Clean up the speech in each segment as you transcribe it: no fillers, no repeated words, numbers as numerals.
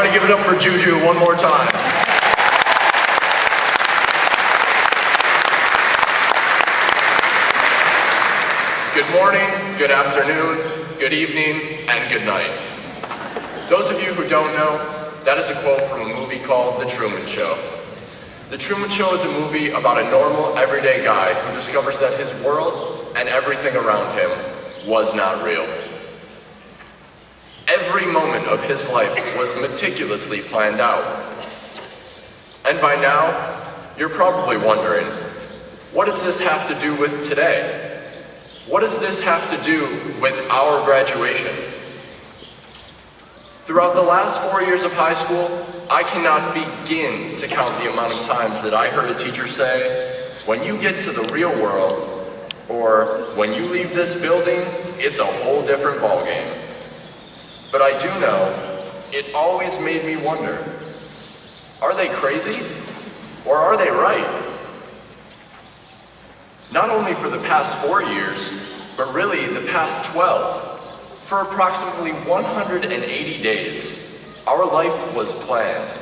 Everybody give it up for Juju one more time. Good morning, good afternoon, good evening, and good night. Those of you who don't know, that is a quote from a movie called The Truman Show. The Truman Show is a movie about a normal, everyday guy who discovers that his world and everything around him was not real. Every moment of his life was meticulously planned out. And by now, you're probably wondering, what does this have to do with today? What does this have to do with our graduation? Throughout the last 4 years of high school, I cannot begin to count the amount of times that I heard a teacher say, when you get to the real world, or when you leave this building, it's a whole different ballgame. But I do know, it always made me wonder, are they crazy, or are they right? Not only for the past 4 years, but really the past 12. For approximately 180 days, our life was planned.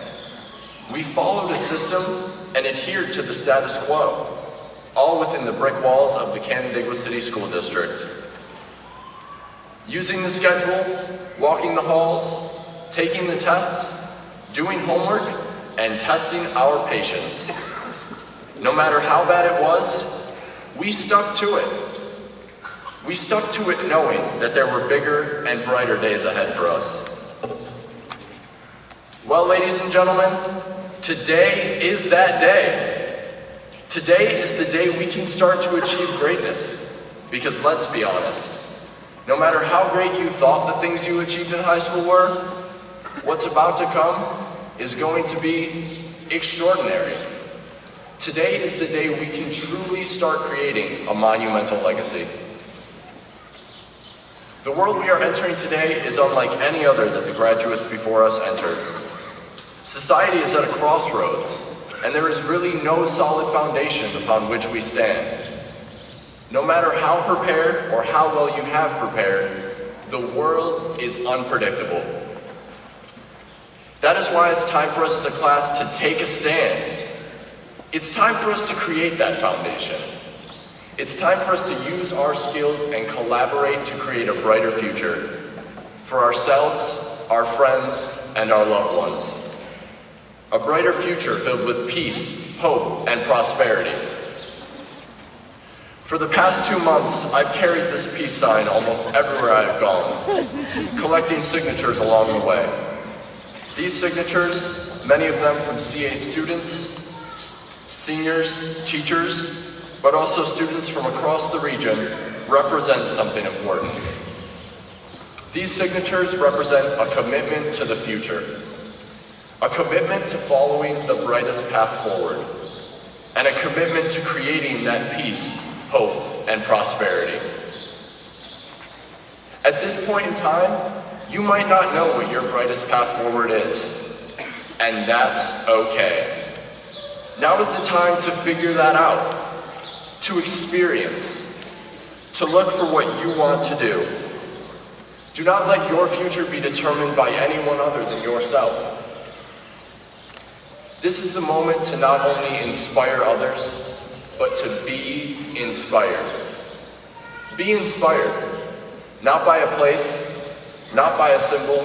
We followed a system and adhered to the status quo, all within the brick walls of the Canandaigua City School District. Using the schedule, walking the halls, taking the tests, doing homework, and testing our patience. No matter how bad it was, we stuck to it. We stuck to it knowing that there were bigger and brighter days ahead for us. Well, ladies and gentlemen, today is that day. Today is the day we can start to achieve greatness. Because let's be honest, no matter how great you thought the things you achieved in high school were, what's about to come is going to be extraordinary. Today is the day we can truly start creating a monumental legacy. The world we are entering today is unlike any other that the graduates before us entered. Society is at a crossroads, and there is really no solid foundation upon which we stand. No matter how prepared or how well you have prepared, the world is unpredictable. That is why it's time for us as a class to take a stand. It's time for us to create that foundation. It's time for us to use our skills and collaborate to create a brighter future for ourselves, our friends, and our loved ones. A brighter future filled with peace, hope, and prosperity. For the past 2 months, I've carried this peace sign almost everywhere I've gone, collecting signatures along the way. These signatures, many of them from CA students, seniors, teachers, but also students from across the region, represent something important. These signatures represent a commitment to the future, a commitment to following the brightest path forward, and a commitment to creating that peace, hope, and prosperity. At this point in time, you might not know what your brightest path forward is, and that's okay. Now is the time to figure that out, to experience, to look for what you want to do. Do not let your future be determined by anyone other than yourself. This is the moment to not only inspire others, but to be inspired. Be inspired, not by a place, not by a symbol,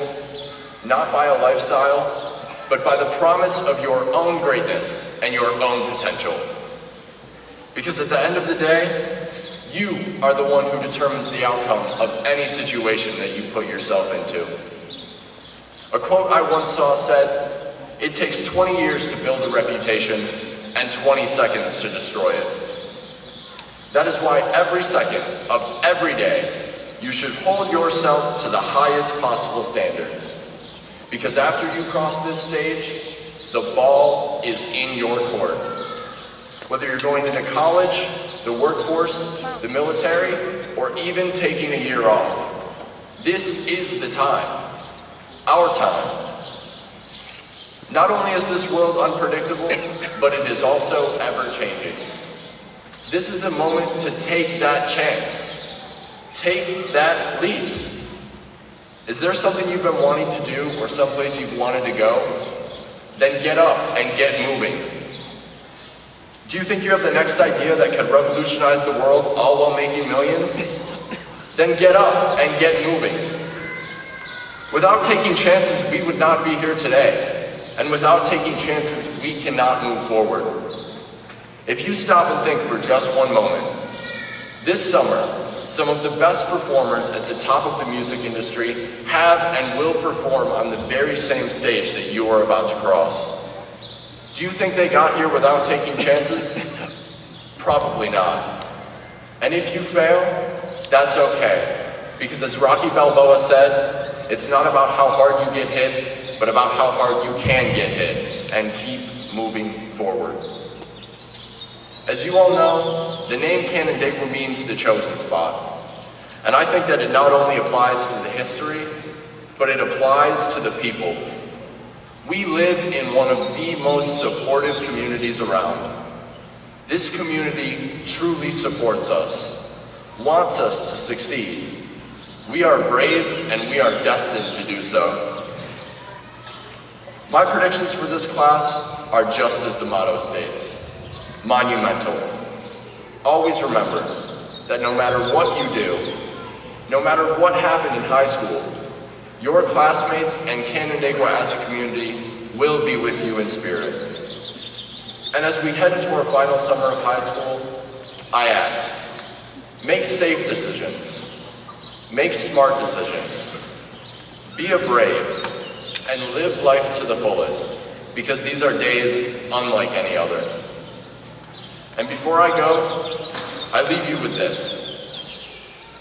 not by a lifestyle, but by the promise of your own greatness and your own potential. Because at the end of the day, you are the one who determines the outcome of any situation that you put yourself into. A quote I once saw said, "It takes 20 years to build a reputation and 20 seconds to destroy it." That is why every second of every day, you should hold yourself to the highest possible standard. Because after you cross this stage, the ball is in your court. Whether you're going into college, the workforce, the military, or even taking a year off, this is the time, our time. Not only is this world unpredictable, but it is also ever-changing. This is the moment to take that chance. Take that leap. Is there something you've been wanting to do or someplace you've wanted to go? Then get up and get moving. Do you think you have the next idea that could revolutionize the world all while making millions? Then get up and get moving. Without taking chances, we would not be here today. And without taking chances, we cannot move forward. If you stop and think for just one moment, this summer, some of the best performers at the top of the music industry have and will perform on the very same stage that you are about to cross. Do you think they got here without taking chances? Probably not. And if you fail, that's okay. Because as Rocky Balboa said, it's not about how hard you get hit, but about how hard you can get hit and keep moving forward. As you all know, the name Canandaigua means the chosen spot. And I think that it not only applies to the history, but it applies to the people. We live in one of the most supportive communities around. This community truly supports us, wants us to succeed. We are braves and we are destined to do so. My predictions for this class are just as the motto states. Monumental. Always remember that no matter what you do, no matter what happened in high school, your classmates and Canandaigua as a community will be with you in spirit. And as we head into our final summer of high school, I ask, make safe decisions, make smart decisions, be a brave, and live life to the fullest, because these are days unlike any other. And before I go, I leave you with this.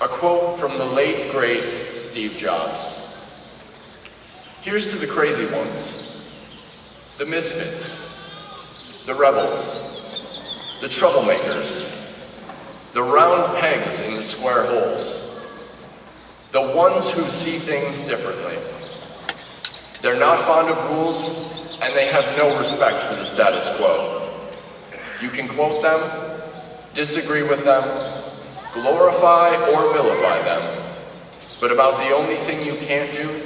A quote from the late, great Steve Jobs. Here's to the crazy ones, the misfits, the rebels, the troublemakers, the round pegs in the square holes, the ones who see things differently. They're not fond of rules, and they have no respect for the status quo. You can quote them, disagree with them, glorify or vilify them, but about the only thing you can't do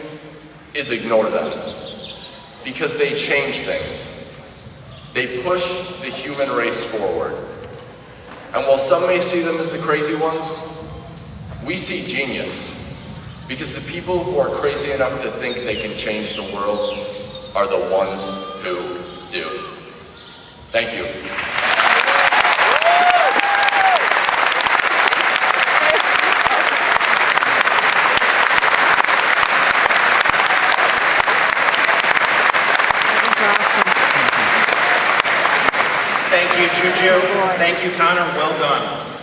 is ignore them, because they change things. They push the human race forward. And while some may see them as the crazy ones, we see genius, because the people who are crazy enough to think they can change the world are the ones who do. Thank you. Thank you, Juju. Thank you, Connor. Well done.